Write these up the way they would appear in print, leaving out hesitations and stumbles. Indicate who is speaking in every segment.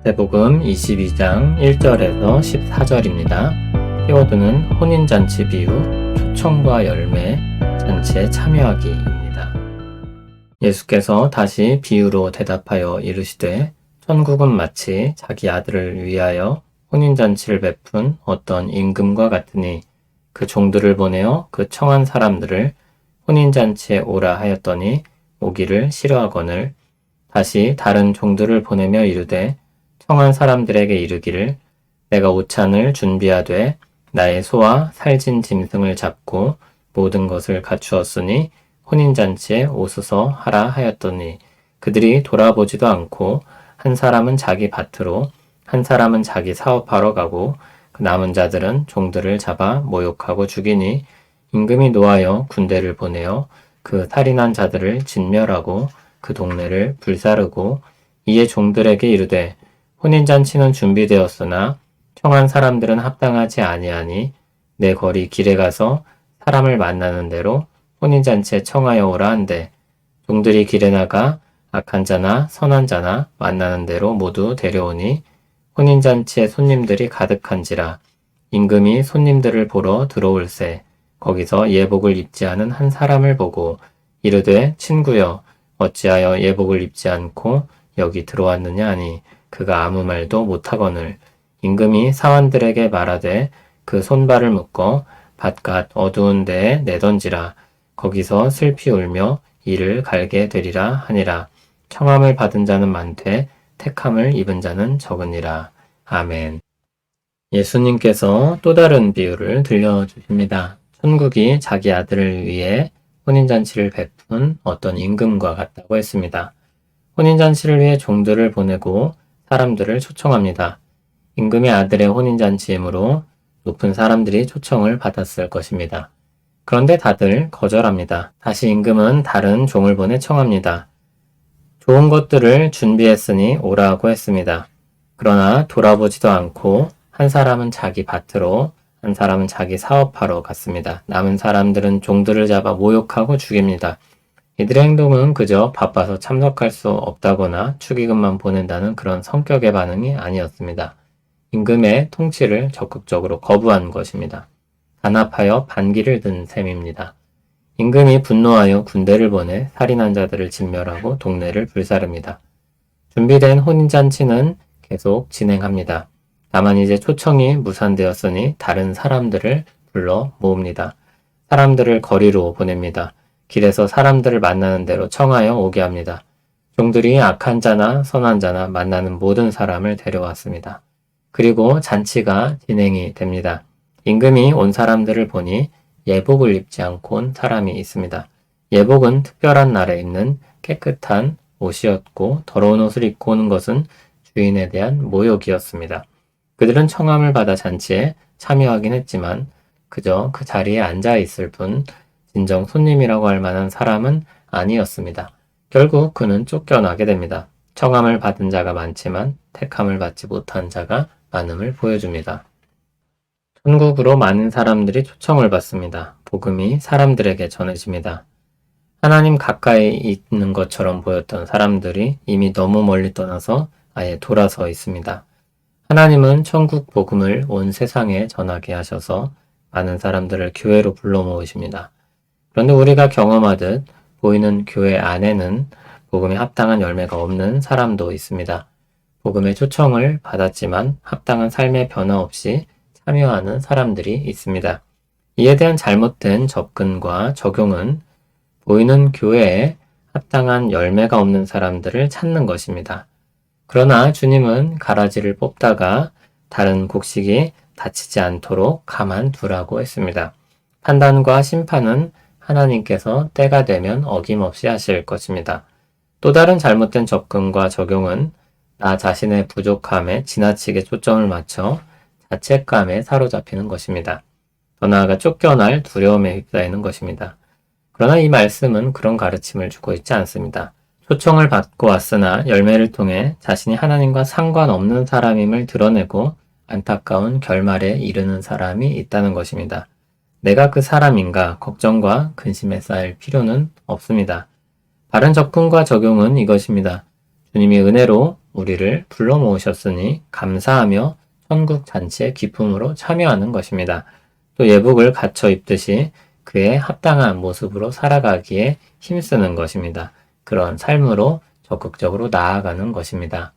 Speaker 1: 마태복음 22장 1절에서 14절입니다. 키워드는 혼인잔치 비유, 초청과 열매, 잔치에 참여하기입니다. 예수께서 다시 비유로 대답하여 이르시되 천국은 마치 자기 아들을 위하여 혼인잔치를 베푼 어떤 임금과 같으니 그 종들을 보내어 그 청한 사람들을 혼인잔치에 오라 하였더니 오기를 싫어하거늘 다시 다른 종들을 보내며 이르되 청한 사람들에게 이르기를 내가 오찬을 준비하되 나의 소와 살진 짐승을 잡고 모든 것을 갖추었으니 혼인잔치에 오소서 하라 하였더니 그들이 돌아보지도 않고 한 사람은 자기 밭으로 한 사람은 자기 사업하러 가고 그 남은 자들은 종들을 잡아 모욕하고 죽이니 임금이 노하여 군대를 보내어 그 살인한 자들을 진멸하고 그 동네를 불사르고 이에 종들에게 이르되 혼인잔치는 준비되었으나 청한 사람들은 합당하지 아니하니 내 거리 길에 가서 사람을 만나는 대로 혼인잔치에 청하여 오라 한대 종들이 길에 나가 악한 자나 선한 자나 만나는 대로 모두 데려오니 혼인잔치에 손님들이 가득한지라 임금이 손님들을 보러 들어올세 거기서 예복을 입지 않은 한 사람을 보고 이르되 친구여 어찌하여 예복을 입지 않고 여기 들어왔느냐 하니 그가 아무 말도 못하거늘 임금이 사환들에게 말하되 그 손발을 묶어 바깥 어두운 데에 내던지라 거기서 슬피 울며 이를 갈게 되리라 하니라 청함을 받은 자는 많되 택함을 입은 자는 적으니라. 아멘. 예수님께서 또 다른 비유를 들려주십니다. 천국이 자기 아들을 위해 혼인잔치를 베푼 어떤 임금과 같다고 했습니다. 혼인잔치를 위해 종들을 보내고 사람들을 초청합니다. 임금의 아들의 혼인잔치이므로 높은 사람들이 초청을 받았을 것입니다. 그런데 다들 거절합니다. 다시 임금은 다른 종을 보내 청합니다. 좋은 것들을 준비했으니 오라고 했습니다. 그러나 돌아보지도 않고 한 사람은 자기 밭으로 한 사람은 자기 사업하러 갔습니다. 남은 사람들은 종들을 잡아 모욕하고 죽입니다. 이들의 행동은 그저 바빠서 참석할 수 없다거나 축의금만 보낸다는 그런 성격의 반응이 아니었습니다. 임금의 통치를 적극적으로 거부한 것입니다. 단합하여 반기를 든 셈입니다. 임금이 분노하여 군대를 보내 살인한 자들을 진멸하고 동네를 불사릅니다. 준비된 혼인잔치는 계속 진행합니다. 다만 이제 초청이 무산되었으니 다른 사람들을 불러 모읍니다. 사람들을 거리로 보냅니다. 길에서 사람들을 만나는 대로 청하여 오게 합니다. 종들이 악한 자나 선한 자나 만나는 모든 사람을 데려왔습니다. 그리고 잔치가 진행이 됩니다. 임금이 온 사람들을 보니 예복을 입지 않고 온 사람이 있습니다. 예복은 특별한 날에 입는 깨끗한 옷이었고 더러운 옷을 입고 오는 것은 주인에 대한 모욕이었습니다. 그들은 청함을 받아 잔치에 참여하긴 했지만 그저 그 자리에 앉아 있을 뿐 진정 손님이라고 할 만한 사람은 아니었습니다. 결국 그는 쫓겨나게 됩니다. 청함을 받은 자가 많지만 택함을 받지 못한 자가 많음을 보여줍니다. 천국으로 많은 사람들이 초청을 받습니다. 복음이 사람들에게 전해집니다. 하나님 가까이 있는 것처럼 보였던 사람들이 이미 너무 멀리 떠나서 아예 돌아서 있습니다. 하나님은 천국 복음을 온 세상에 전하게 하셔서 많은 사람들을 교회로 불러 모으십니다. 그런데 우리가 경험하듯 보이는 교회 안에는 복음에 합당한 열매가 없는 사람도 있습니다. 복음의 초청을 받았지만 합당한 삶의 변화 없이 참여하는 사람들이 있습니다. 이에 대한 잘못된 접근과 적용은 보이는 교회에 합당한 열매가 없는 사람들을 찾는 것입니다. 그러나 주님은 가라지를 뽑다가 다른 곡식이 다치지 않도록 가만두라고 했습니다. 판단과 심판은 하나님께서 때가 되면 어김없이 하실 것입니다. 또 다른 잘못된 접근과 적용은 나 자신의 부족함에 지나치게 초점을 맞춰 자책감에 사로잡히는 것입니다. 더 나아가 쫓겨날 두려움에 휩싸이는 것입니다. 그러나 이 말씀은 그런 가르침을 주고 있지 않습니다. 초청을 받고 왔으나 열매를 통해 자신이 하나님과 상관없는 사람임을 드러내고 안타까운 결말에 이르는 사람이 있다는 것입니다. 내가 그 사람인가 걱정과 근심에 쌓일 필요는 없습니다. 바른 접근과 적용은 이것입니다. 주님이 은혜로 우리를 불러 모으셨으니 감사하며 천국 잔치의 기쁨으로 참여하는 것입니다. 또 예복을 갖춰 입듯이 그에 합당한 모습으로 살아가기에 힘쓰는 것입니다. 그런 삶으로 적극적으로 나아가는 것입니다.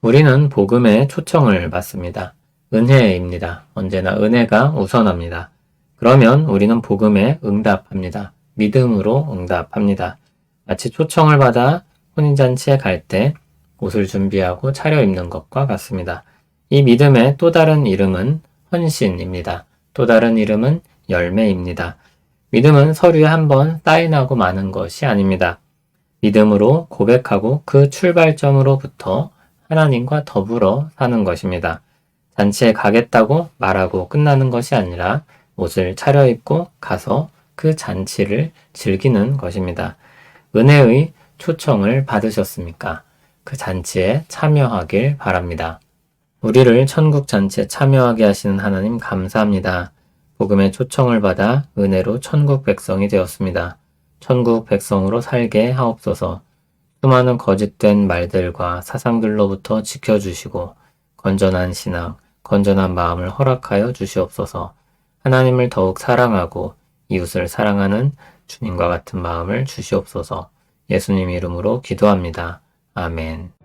Speaker 1: 우리는 복음의 초청을 받습니다. 은혜입니다. 언제나 은혜가 우선합니다. 그러면 우리는 복음에 응답합니다. 믿음으로 응답합니다. 마치 초청을 받아 혼인잔치에 갈 때 옷을 준비하고 차려입는 것과 같습니다. 이 믿음의 또 다른 이름은 헌신입니다. 또 다른 이름은 열매입니다. 믿음은 서류에 한번 사인하고 마는 것이 아닙니다. 믿음으로 고백하고 그 출발점으로부터 하나님과 더불어 사는 것입니다. 잔치에 가겠다고 말하고 끝나는 것이 아니라 옷을 차려입고 가서 그 잔치를 즐기는 것입니다. 은혜의 초청을 받으셨습니까? 그 잔치에 참여하길 바랍니다. 우리를 천국 잔치에 참여하게 하시는 하나님 감사합니다. 복음의 초청을 받아 은혜로 천국 백성이 되었습니다. 천국 백성으로 살게 하옵소서. 수많은 거짓된 말들과 사상들로부터 지켜주시고 건전한 신앙, 건전한 마음을 허락하여 주시옵소서. 하나님을 더욱 사랑하고 이웃을 사랑하는 주님과 같은 마음을 주시옵소서. 예수님 이름으로 기도합니다. 아멘.